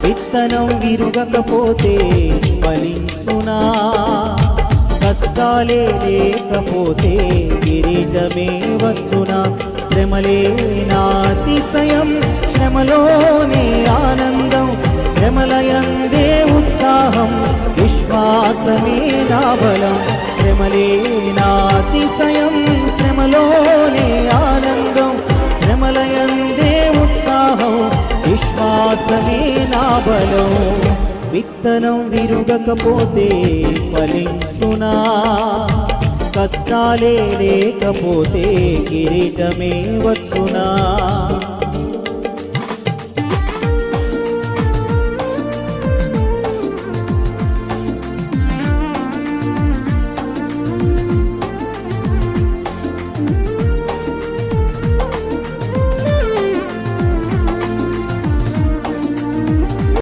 విత్తనం విరుగకపోతే ఫలించునా, కష్టాలే లేకపోతే కిరీటమే వచ్చునా. శ్రమలే నాతిశయం, శ్రమలోనే ఆనందం, శ్రమలయందే ఉత్సాహం, విశ్వాసమే నా బలం. శ్రమలే నాతిశయం, శ్రమలోనే ఆనందం, శ్రమలయందే ఉత్సాహం, విశ్వాసమే నా బలం. విత్తనం విరుగకపోతే ఫలించునా, కష్టాలే లేకపోతే కిరీటమే వచ్చునా.